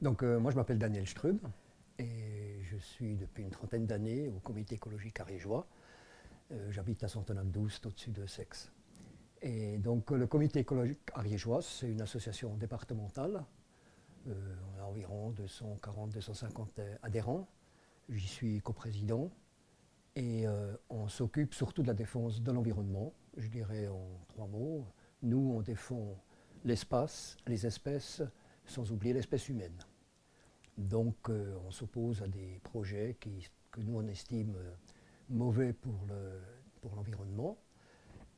Moi, je m'appelle Daniel Strub et je suis depuis une trentaine d'années au comité écologique ariégeois. J'habite à Santonane-12, au-dessus de Seix. Et donc, le comité écologique ariégeois, c'est une association départementale. On a environ 240-250 adhérents. J'y suis coprésident. Et on s'occupe surtout de la défense de l'environnement. Je dirais en trois mots. Nous, on défend l'espace, les espèces, sans oublier l'espèce humaine. Donc on s'oppose à des projets que nous on estime mauvais pour l'environnement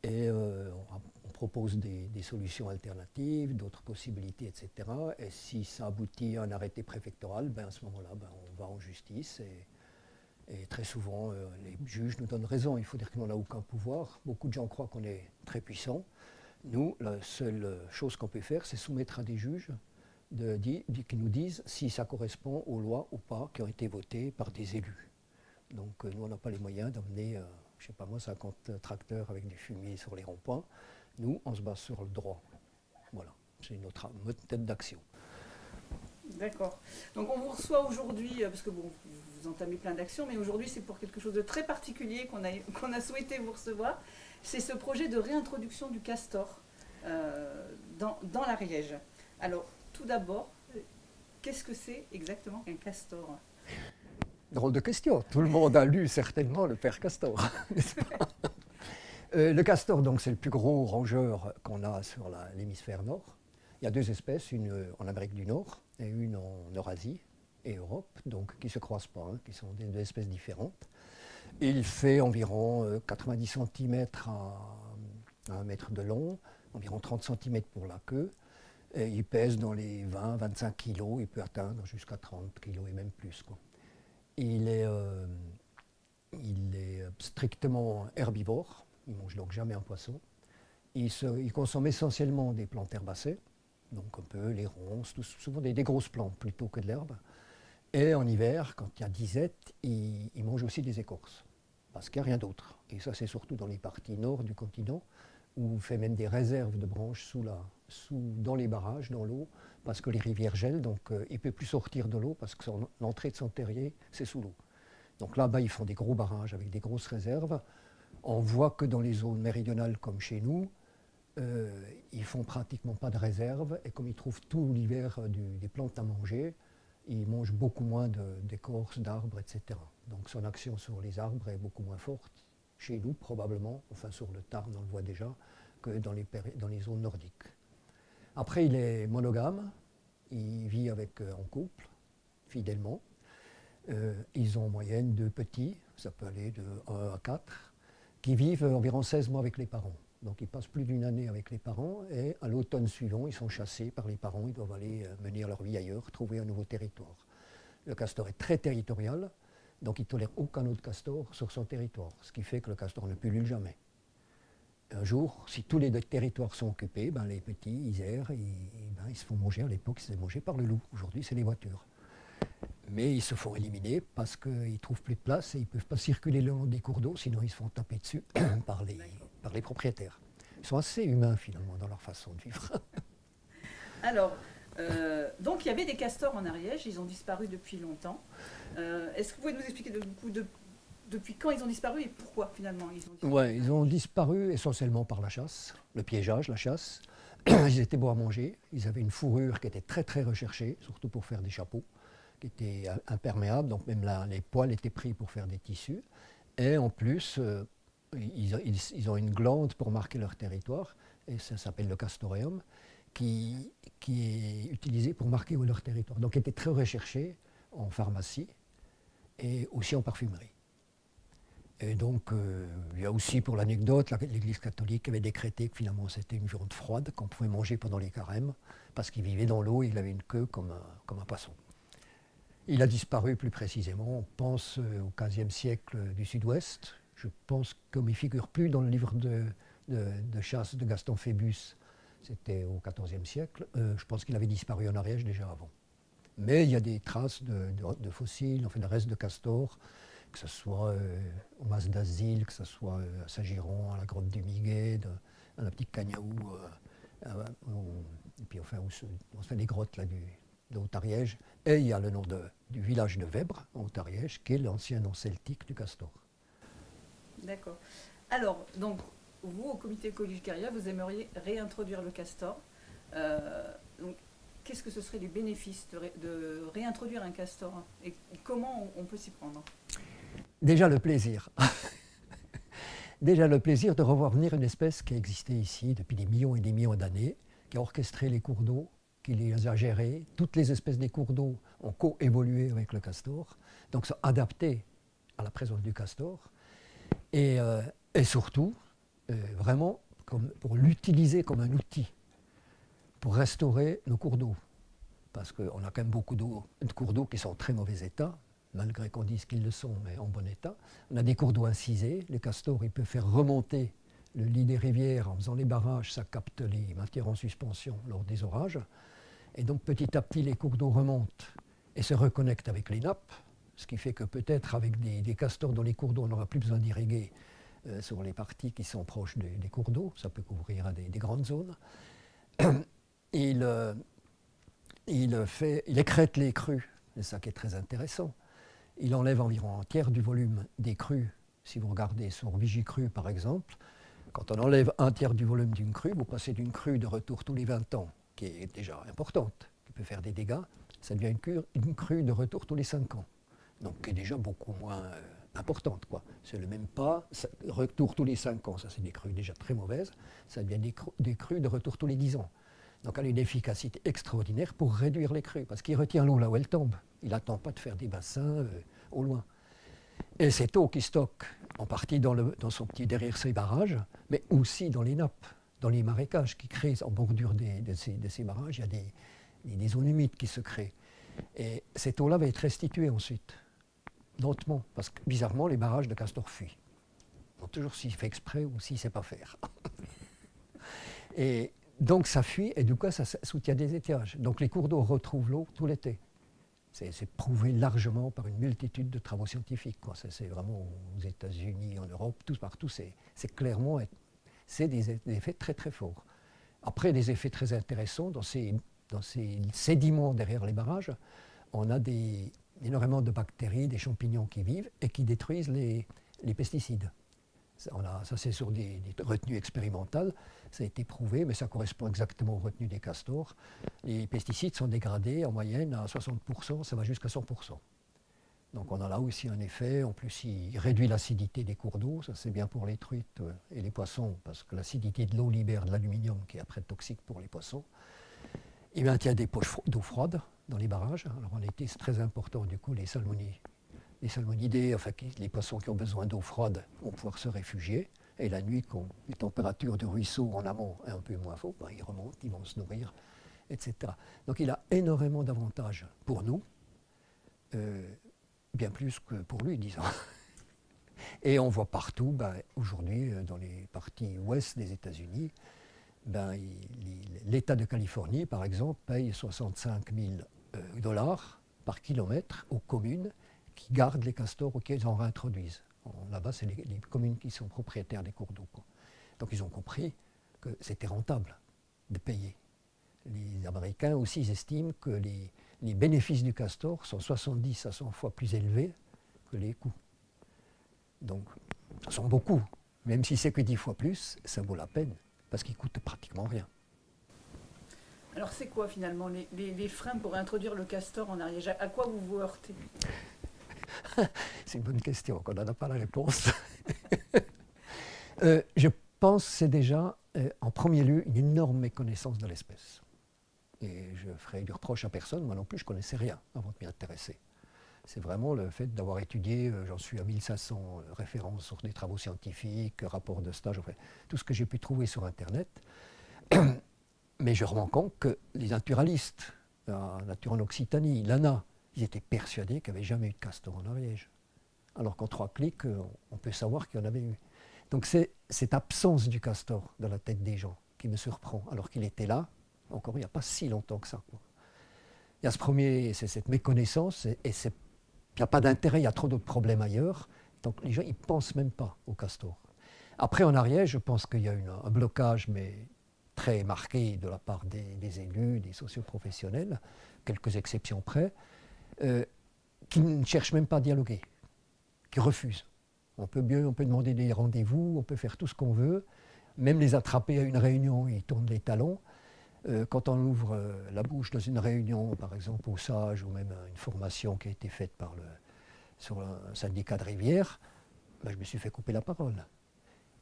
et on propose des solutions alternatives, d'autres possibilités, etc. Et si ça aboutit à un arrêté préfectoral, ben à ce moment-là, ben on va en justice et très souvent les juges nous donnent raison. Il faut dire que nous n'avons aucun pouvoir. Beaucoup de gens croient qu'on est très puissant. Nous, la seule chose qu'on peut faire, c'est soumettre à des juges qui nous disent si ça correspond aux lois ou pas qui ont été votées par des élus. Donc nous, on n'a pas les moyens d'emmener, je ne sais pas moi, 50 tracteurs avec du fumier sur les ronds-points. Nous, on se base sur le droit. Voilà, c'est notre méthode d'action. D'accord. Donc on vous reçoit aujourd'hui, parce que bon, vous entamez plein d'actions, mais aujourd'hui c'est pour quelque chose de très particulier qu'on a souhaité vous recevoir. C'est ce projet de réintroduction du castor dans l'Ariège. Alors, tout d'abord, qu'est-ce que c'est exactement qu'un castor? Drôle de question. Tout le monde a lu certainement le père Castor, n'est-ce pas? Le castor, donc, c'est le plus gros rongeur qu'on a sur l'hémisphère nord. Il y a deux espèces, une en Amérique du Nord et une en Eurasie et Europe, donc qui ne se croisent pas, qui sont deux espèces différentes. Il fait environ 90 cm à 1 mètre de long, environ 30 cm pour la queue. Et il pèse dans les 20-25 kg, il peut atteindre jusqu'à 30 kg et même plus, quoi. Il est strictement herbivore, il ne mange donc jamais un poisson. Il consomme essentiellement des plantes herbacées, donc un peu les ronces, souvent des grosses plantes plutôt que de l'herbe. Et en hiver, quand il y a disette, il mange aussi des écorces, parce qu'il n'y a rien d'autre. Et ça, c'est surtout dans les parties nord du continent, où on fait même des réserves de branches dans les barrages, dans l'eau, parce que les rivières gèlent, donc il ne peut plus sortir de l'eau, parce que l'entrée de son terrier, c'est sous l'eau. Donc là-bas, ils font des gros barrages avec des grosses réserves. On voit que dans les zones méridionales comme chez nous, ils font pratiquement pas de réserve, et comme ils trouvent tout l'hiver des plantes à manger, ils mangent beaucoup moins d'écorces, d'arbres, etc. Donc son action sur les arbres est beaucoup moins forte, chez nous probablement, enfin sur le Tarn on le voit déjà, que dans les zones nordiques. Après il est monogame, il vit en couple, fidèlement. Ils ont en moyenne 2 petits, ça peut aller de 1 à 4, qui vivent environ 16 mois avec les parents. Donc ils passent plus d'une année avec les parents et à l'automne suivant, ils sont chassés par les parents, ils doivent aller mener leur vie ailleurs, trouver un nouveau territoire. Le castor est très territorial, donc il ne tolère aucun autre castor sur son territoire, ce qui fait que le castor ne pullule jamais. Un jour, si tous les territoires sont occupés, ben les petits, ils errent, ils se font manger. À l'époque, ils se faisaient manger par le loup. Aujourd'hui, c'est les voitures. Mais ils se font éliminer parce qu'ils ne trouvent plus de place et ils ne peuvent pas circuler le long des cours d'eau, sinon ils se font taper dessus par les propriétaires. Ils sont assez humains, finalement, dans leur façon de vivre. Alors, donc il y avait des castors en Ariège, ils ont disparu depuis longtemps. Est-ce que vous pouvez nous expliquer depuis quand ils ont disparu et pourquoi finalement ils ont disparu? Ouais, ils ont disparu essentiellement par la chasse, le piégeage, la chasse. Ils étaient beaux à manger, ils avaient une fourrure qui était très très recherchée, surtout pour faire des chapeaux, qui étaient imperméables, donc même les poils étaient pris pour faire des tissus. Et en plus, ils ont une glande pour marquer leur territoire, et ça s'appelle le castoreum, qui est utilisé pour marquer leur territoire. Donc, il était très recherché en pharmacie et aussi en parfumerie. Et donc, il y a aussi, pour l'anecdote, l'Église catholique avait décrété que finalement c'était une viande froide qu'on pouvait manger pendant les carêmes, parce qu'il vivait dans l'eau et il avait une queue comme un poisson. Il a disparu plus précisément, on pense au XVe siècle du Sud-Ouest. Je pense comme il ne figure plus dans le livre de chasse de Gaston Phébus, c'était au XIVe siècle, je pense qu'il avait disparu en Ariège déjà avant. Mais il y a des traces de fossiles, enfin de restes de castors, que ce soit au Mas d'Asile, que ce soit à Saint-Giron, à la grotte du Miguet, à la petite Cagnaou, et puis enfin, on se fait des grottes là, de Haute-Ariège, et il y a le nom du village de Vèbre, en Haute-Ariège, qui est l'ancien nom celtique du castor. D'accord. Alors, donc, vous, au comité écologique Aria, vous aimeriez réintroduire le castor. Donc, qu'est-ce que ce seraient les bénéfices de réintroduire un castor et comment on peut s'y prendre? Déjà le plaisir. Déjà le plaisir de revoir venir une espèce qui a existé ici depuis des millions et des millions d'années, qui a orchestré les cours d'eau, qui les a gérés. Toutes les espèces des cours d'eau ont coévolué avec le castor, donc sont adaptées à la présence du castor. Et surtout, vraiment pour l'utiliser comme un outil pour restaurer nos cours d'eau. Parce qu'on a quand même beaucoup de cours d'eau qui sont en très mauvais état, malgré qu'on dise qu'ils le sont, mais en bon état. On a des cours d'eau incisés. Les castors, ils peuvent faire remonter le lit des rivières en faisant les barrages, ça capte les matières en suspension lors des orages. Et donc petit à petit, les cours d'eau remontent et se reconnectent avec les nappes, ce qui fait que peut-être avec des castors dans les cours d'eau, on n'aura plus besoin d'irriguer sur les parties qui sont proches des cours d'eau. Ça peut couvrir des grandes zones. Il écrète les crues, c'est ça qui est très intéressant. Il enlève environ un tiers du volume des crues. Si vous regardez sur Vigicru, par exemple, quand on enlève un tiers du volume d'une crue, vous passez d'une crue de retour tous les 20 ans, qui est déjà importante, qui peut faire des dégâts, ça devient une crue de retour tous les 5 ans, donc qui est déjà beaucoup moins importante, quoi. C'est le même pas, retour tous les 5 ans, ça c'est des crues déjà très mauvaises, ça devient des crues de retour tous les 10 ans. Donc elle a une efficacité extraordinaire pour réduire les crues, parce qu'il retient l'eau là où elle tombe. Il n'attend pas de faire des bassins au loin. Et cette eau qui stocke en partie dans derrière ces barrages, mais aussi dans les nappes, dans les marécages qui créent en bordure de ces barrages, il y a des zones humides qui se créent. Et cette eau-là va être restituée ensuite, lentement, parce que bizarrement, les barrages de castors fuient. Donc toujours s'il fait exprès ou s'il ne sait pas faire. Et donc ça fuit et du coup ça soutient des étiages. Donc les cours d'eau retrouvent l'eau tout l'été. C'est prouvé largement par une multitude de travaux scientifiques, quoi. C'est vraiment aux États-Unis, en Europe, partout, c'est clairement des effets très très forts. Après, des effets très intéressants, dans ces sédiments derrière les barrages, on a énormément de bactéries, des champignons qui vivent et qui détruisent les pesticides. Ça c'est sur des retenues expérimentales, ça a été prouvé, mais ça correspond exactement aux retenues des castors. Les pesticides sont dégradés en moyenne à 60%, ça va jusqu'à 100%. Donc on a là aussi un effet, en plus il réduit l'acidité des cours d'eau, ça c'est bien pour les truites et les poissons, parce que l'acidité de l'eau libère de l'aluminium qui est après toxique pour les poissons. Il maintient des poches d'eau froide dans les barrages, alors en été c'est très important du coup les salmonidés, enfin les poissons qui ont besoin d'eau froide vont pouvoir se réfugier. Et la nuit, quand les températures de ruisseau en amont est un peu moins fortes, ben, ils remontent, ils vont se nourrir, etc. Donc il a énormément d'avantages pour nous, bien plus que pour lui, disons. Et on voit partout, ben, aujourd'hui, dans les parties ouest des États-Unis, ben, l'État de Californie, par exemple, paye 65 000 $ par kilomètre aux communes qui gardent les castors auxquels ils en réintroduisent. Là-bas, c'est les communes qui sont propriétaires des cours d'eau. Donc ils ont compris que c'était rentable de payer. Les Américains aussi ils estiment que les bénéfices du castor sont 70 à 100 fois plus élevés que les coûts. Donc, ça sont beaucoup. Même si c'est que 10 fois plus, ça vaut la peine, parce qu'ils coûtent pratiquement rien. Alors c'est quoi finalement les freins pour introduire le castor en Ariège? À quoi vous vous heurtez? C'est une bonne question, qu'on n'en a pas la réponse. Je pense que c'est déjà, en premier lieu, une énorme méconnaissance de l'espèce. Et je ferai du reproche à personne, moi non plus, je ne connaissais rien avant de m'y intéresser. C'est vraiment le fait d'avoir étudié, j'en suis à 1500 références sur des travaux scientifiques, rapports de stage, enfin, tout ce que j'ai pu trouver sur Internet. Mais je me rends compte que les naturalistes, la Nature en Occitanie, l'ANA, ils étaient persuadés qu'il n'y avait jamais eu de castor en Ariège. Alors qu'en 3 clics, on peut savoir qu'il y en avait eu. Donc c'est cette absence du castor dans la tête des gens qui me surprend, alors qu'il était là, encore il n'y a pas si longtemps que ça. Il y a c'est cette méconnaissance, et il n'y a pas d'intérêt, il y a trop d'autres problèmes ailleurs. Donc les gens, ils ne pensent même pas au castor. Après, en Ariège, je pense qu'il y a un blocage, mais très marquée de la part des élus, des socioprofessionnels, quelques exceptions près, qui ne cherchent même pas à dialoguer, qui refusent. On peut demander des rendez-vous, on peut faire tout ce qu'on veut, même les attraper à une réunion, ils tournent les talons. Quand on ouvre la bouche dans une réunion, par exemple au SAGE, ou même une formation qui a été faite sur un syndicat de rivière, ben, je me suis fait couper la parole.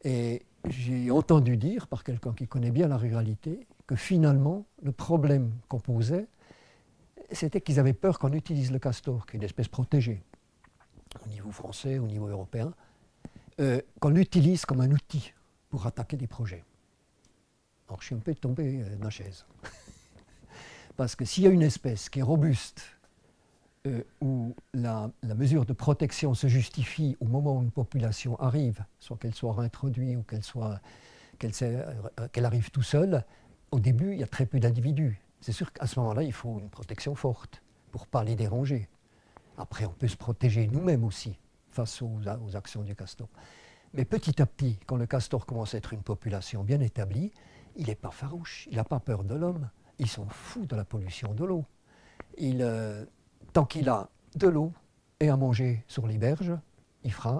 Et j'ai entendu dire par quelqu'un qui connaît bien la ruralité que finalement, le problème qu'on posait, c'était qu'ils avaient peur qu'on utilise le castor, qui est une espèce protégée, au niveau français, au niveau européen, qu'on l'utilise comme un outil pour attaquer des projets. Alors je suis un peu tombé de ma chaise. Parce que s'il y a une espèce qui est robuste, où la mesure de protection se justifie au moment où une population arrive, soit qu'elle soit réintroduite ou qu'elle arrive tout seule, au début, il y a très peu d'individus. C'est sûr qu'à ce moment-là, il faut une protection forte pour ne pas les déranger. Après, on peut se protéger nous-mêmes aussi face aux actions du castor. Mais petit à petit, quand le castor commence à être une population bien établie, il n'est pas farouche, il n'a pas peur de l'homme, il s'en fout de la pollution de l'eau. Tant qu'il a de l'eau et à manger sur les berges,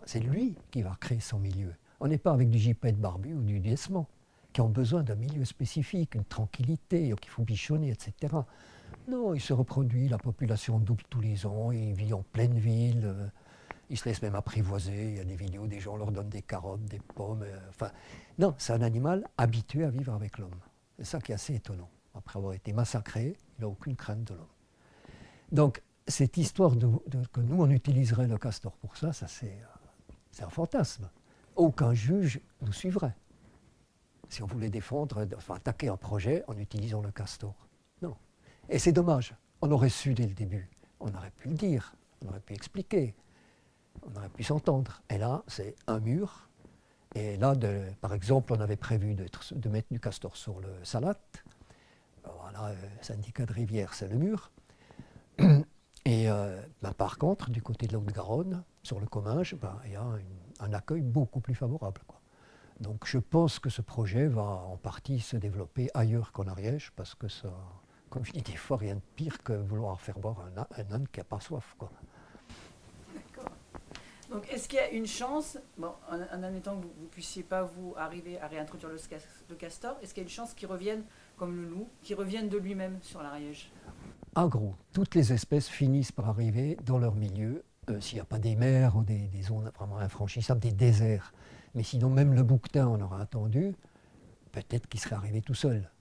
c'est lui qui va créer son milieu. On n'est pas avec du gypaète barbu ou du décement, qui ont besoin d'un milieu spécifique, une tranquillité, qu'il faut bichonner, etc. Non, il se reproduit, la population double tous les ans, il vit en pleine ville, il se laisse même apprivoiser, il y a des vidéos, des gens leur donnent des carottes, des pommes, enfin... Non, c'est un animal habitué à vivre avec l'homme. C'est ça qui est assez étonnant. Après avoir été massacré, il n'a aucune crainte de l'homme. Donc, cette histoire que nous, on utiliserait le castor pour ça, c'est un fantasme. Aucun juge nous suivrait. Si on voulait attaquer un projet en utilisant le castor. Non. Et c'est dommage. On aurait su dès le début. On aurait pu le dire. On aurait pu expliquer. On aurait pu s'entendre. Et là, c'est un mur. Et là, par exemple, on avait prévu de mettre du castor sur le Salat. Voilà, syndicat de rivière, c'est le mur. Et par contre, du côté de la Haute-Garonne, sur le Comminges, il y a un accueil beaucoup plus favorable, quoi. Donc je pense que ce projet va en partie se développer ailleurs qu'en Ariège, parce que ça, comme je dis des fois, rien de pire que vouloir faire boire un âne qui n'a pas soif, quoi. D'accord. Donc est-ce qu'il y a une chance, en admettant que vous ne puissiez pas vous arriver à réintroduire le castor, est-ce qu'il y a une chance qu'il revienne comme le loup, qu'il revienne de lui-même sur l'Ariège? En gros, toutes les espèces finissent par arriver dans leur milieu, s'il n'y a pas des mers ou des zones vraiment infranchissables, des déserts. Mais sinon, même le bouquetin, on aura attendu, peut-être qu'il serait arrivé tout seul.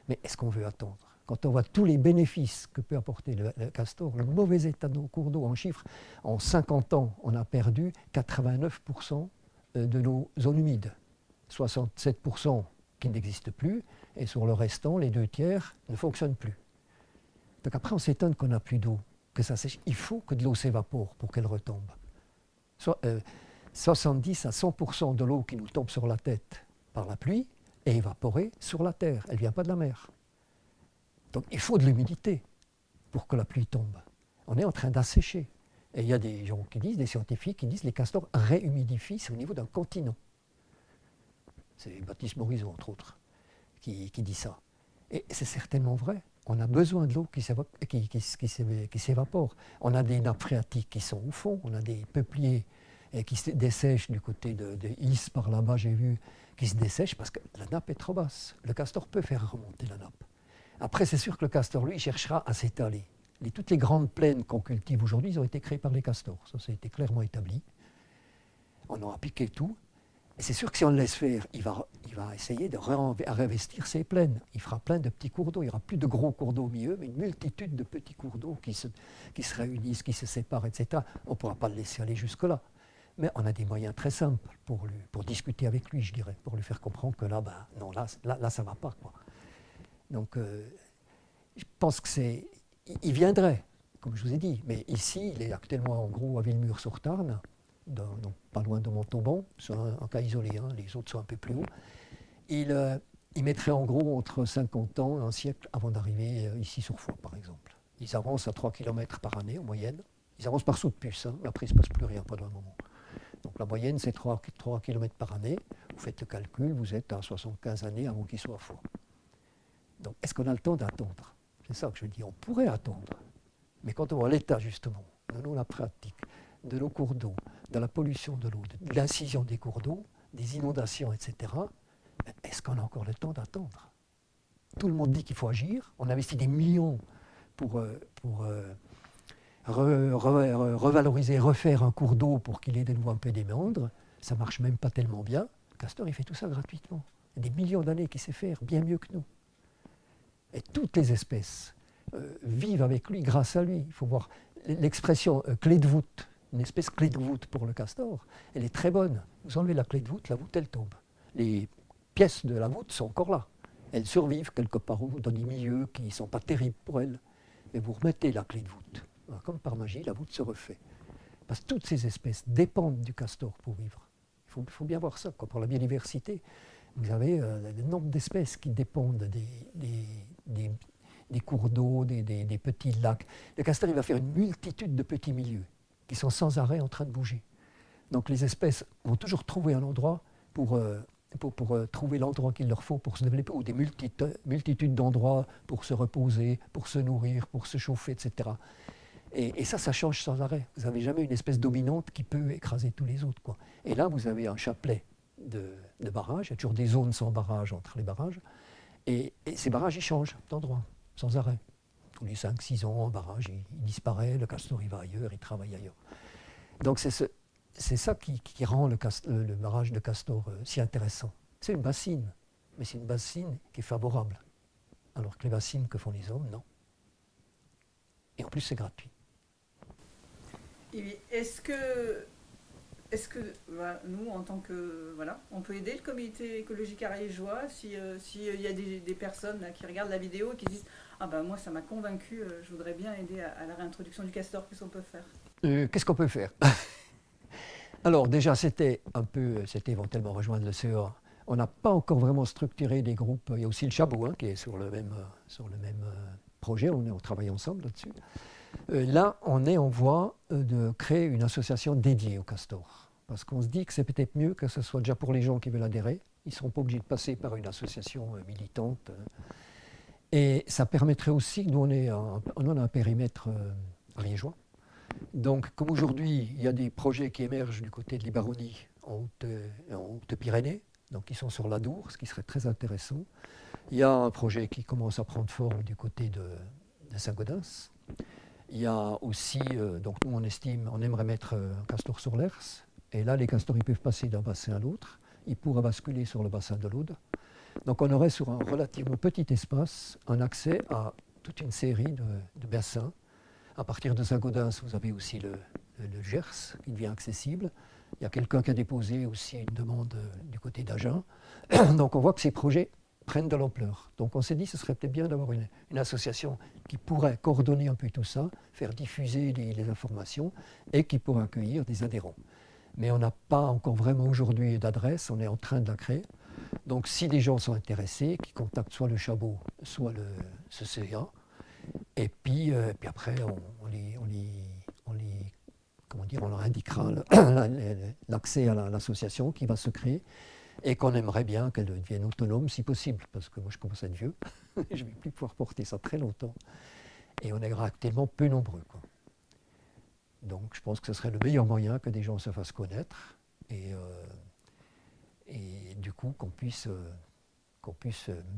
Mais est-ce qu'on veut attendre? Quand on voit tous les bénéfices que peut apporter le castor, le mauvais état de nos cours d'eau en chiffres, en 50 ans, on a perdu 89% de nos zones humides, 67% qui n'existent plus, et sur le restant, les 2/3 ne fonctionnent plus. Donc après, on s'étonne qu'on n'a plus d'eau, que ça sèche. Il faut que de l'eau s'évapore pour qu'elle retombe. 70 à 100% de l'eau qui nous tombe sur la tête par la pluie est évaporée sur la terre. Elle ne vient pas de la mer. Donc il faut de l'humidité pour que la pluie tombe. On est en train d'assécher. Et il y a des gens qui disent, des scientifiques qui disent que les castors réhumidifient, c'est au niveau d'un continent. C'est Baptiste Morizot, entre autres, qui dit ça. Et c'est certainement vrai. On a besoin de l'eau qui s'évapore. On a des nappes phréatiques qui sont au fond, on a des peupliers qui se dessèchent du côté de Is, par là-bas, j'ai vu, qui se dessèchent parce que la nappe est trop basse. Le castor peut faire remonter la nappe. Après, c'est sûr que le castor, lui, il cherchera à s'étaler. Toutes les grandes plaines qu'on cultive aujourd'hui, ils ont été créées par les castors. Ça a été clairement établi. On a appliqué tout. Et c'est sûr que si on le laisse faire, il va essayer de réinvestir ses plaines. Il fera plein de petits cours d'eau. Il n'y aura plus de gros cours d'eau au milieu, mais une multitude de petits cours d'eau qui se réunissent, qui se séparent, etc. On ne pourra pas le laisser aller jusque-là. Mais on a des moyens très simples pour discuter avec lui, je dirais, pour lui faire comprendre que là, non, là ça ne va pas, quoi. Donc, je pense il viendrait, comme je vous ai dit. Mais ici, il est actuellement en gros à Villemur-sur-Tarn, donc pas loin de Montauban, c'est un cas isolé, hein, les autres sont un peu plus hauts. Il mettrait en gros entre 50 ans et un siècle avant d'arriver ici sur Foix, par exemple. Ils avancent à 3 km par année en moyenne. Ils avancent par saut de puce, hein, après il ne se passe plus rien pendant un moment. Donc la moyenne, c'est 3 km par année. Vous faites le calcul, vous êtes à 75 années avant qu'ils soient à Foix. Donc, est-ce qu'on a le temps d'attendre? C'est ça que je dis, on pourrait attendre. Mais quand on voit l'état, justement, de la pratique, de nos cours d'eau, de la pollution de l'eau, de l'incision des cours d'eau, des inondations, etc., est-ce qu'on a encore le temps d'attendre? Tout le monde dit qu'il faut agir. On investit des millions pour revaloriser, refaire un cours d'eau pour qu'il ait de nouveau un peu des méandres. Ça ne marche même pas tellement bien. Le castor, il fait tout ça gratuitement. Il y a des millions d'années qu'il sait faire, bien mieux que nous. Et toutes les espèces vivent avec lui, grâce à lui. Il faut voir l'expression clé de voûte, une espèce clé de voûte pour le castor, elle est très bonne. Vous enlevez la clé de voûte, la voûte, elle tombe. Les pièces de la voûte sont encore là. Elles survivent quelque part dans des milieux qui ne sont pas terribles pour elles. Mais vous remettez la clé de voûte. Alors, comme par magie, la voûte se refait. Parce que toutes ces espèces dépendent du castor pour vivre. Il faut bien voir ça. Pour la biodiversité, vous avez le nombre d'espèces qui dépendent des cours d'eau, des petits lacs. Le castor, il va faire une multitude de petits milieux qui sont sans arrêt en train de bouger. Donc les espèces vont toujours trouver un endroit pour trouver l'endroit qu'il leur faut pour se développer, ou des multitudes d'endroits pour se reposer, pour se nourrir, pour se chauffer, etc. Et ça change sans arrêt. Vous n'avez jamais une espèce dominante qui peut écraser tous les autres, quoi. Et là, vous avez un chapelet de barrages. Il y a toujours des zones sans barrage entre les barrages. Et ces barrages, ils changent d'endroit, sans arrêt. Tous les 5-6 ans, un barrage, il disparaît, le castor, il va ailleurs, il travaille ailleurs. Donc c'est ça qui rend le barrage de castor si intéressant. C'est une bassine, mais c'est une bassine qui est favorable. Alors que les bassines que font les hommes, non. Et en plus, c'est gratuit. Et est-ce que nous, en tant que... Voilà, on peut aider le comité écologique ariégeois s'il y a des personnes là, qui regardent la vidéo et qui disent « Ah ben moi, ça m'a convaincu, je voudrais bien aider à la réintroduction du castor. » Qu'est-ce qu'on peut faire? Qu'est-ce qu'on peut faire? Alors déjà, c'était éventuellement rejoindre le CEA. On n'a pas encore vraiment structuré des groupes. Il y a aussi le Chabot qui est sur le même projet. On travaille ensemble là-dessus. Là, on est en voie de créer une association dédiée au castor. Parce qu'on se dit que c'est peut-être mieux que ce soit déjà pour les gens qui veulent adhérer. Ils ne seront pas obligés de passer par une association militante. Et ça permettrait aussi, nous on a un périmètre ariégeois. Donc, comme aujourd'hui, il y a des projets qui émergent du côté de l'Ibaronie en Haute-Pyrénées, donc qui sont sur l'Adour, ce qui serait très intéressant. Il y a un projet qui commence à prendre forme du côté de Saint-Gaudens. Il y a aussi, donc nous on aimerait mettre un castor sur l'Hers, et là les castors ils peuvent passer d'un bassin à l'autre, ils pourraient basculer sur le bassin de l'Aude. Donc on aurait sur un relativement petit espace un accès à toute une série de bassins. À partir de Saint-Gaudens, vous avez aussi le Gers qui devient accessible. Il y a quelqu'un qui a déposé aussi une demande du côté d'Agen. Donc on voit que ces projets prennent de l'ampleur. Donc on s'est dit que ce serait peut-être bien d'avoir une association qui pourrait coordonner un peu tout ça, faire diffuser les informations et qui pourrait accueillir des adhérents. Mais on n'a pas encore vraiment aujourd'hui d'adresse, on est en train de la créer. Donc si des gens sont intéressés, qui contactent soit le Chabot, soit ce CEA, et puis après on leur indiquera l'accès à l'association qui va se créer et qu'on aimerait bien qu'elle devienne autonome si possible, parce que moi je commence à être vieux, je ne vais plus pouvoir porter ça très longtemps, et on est actuellement peu nombreux, quoi. Donc je pense que ce serait le meilleur moyen que des gens se fassent connaître, et du coup qu'on puisse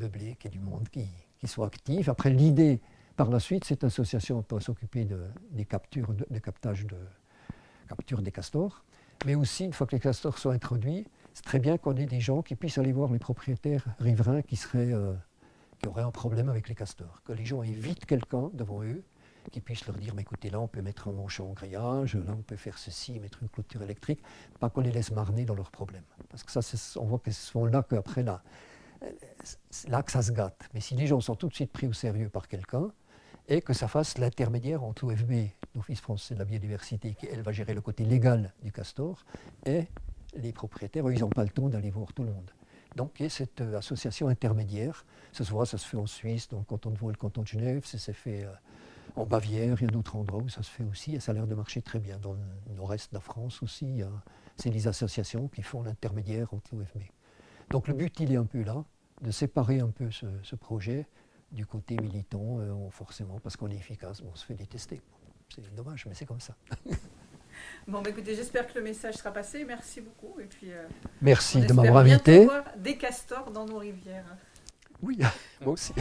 meubler, qu'il y ait du monde qui soit actif. Après l'idée, par la suite, cette association peut s'occuper des captures des castors, mais aussi, une fois que les castors sont introduits, c'est très bien qu'on ait des gens qui puissent aller voir les propriétaires riverains qui auraient un problème avec les castors. Que les gens invitent quelqu'un devant eux, qui puisse leur dire, mais écoutez, là on peut mettre un manchon en grillage, là on peut faire ceci, mettre une clôture électrique, pas qu'on les laisse marner dans leurs problèmes. Parce que ça, on voit que ce sont là qu'après, là que ça se gâte. Mais si les gens sont tout de suite pris au sérieux par quelqu'un, et que ça fasse l'intermédiaire entre l'OFB, l'Office français de la biodiversité, qui elle va gérer le côté légal du castor, et les propriétaires, ils n'ont pas le temps d'aller voir tout le monde. Donc il y a cette association intermédiaire, ça se fait en Suisse, dans le canton de Vaud et le canton de Genève, ça s'est fait en Bavière, il y a d'autres endroits où ça se fait aussi, et ça a l'air de marcher très bien. Dans le nord-est de la France aussi, c'est les associations qui font l'intermédiaire entre l'OFB. Donc le but, il est un peu là, de séparer un peu ce projet du côté militant, forcément, parce qu'on est efficace, on se fait détester. C'est dommage, mais c'est comme ça. Bon, bah, écoutez, j'espère que le message sera passé. Merci beaucoup. Et puis, merci de m'avoir invité. On espère voir des castors dans nos rivières. Oui, moi aussi.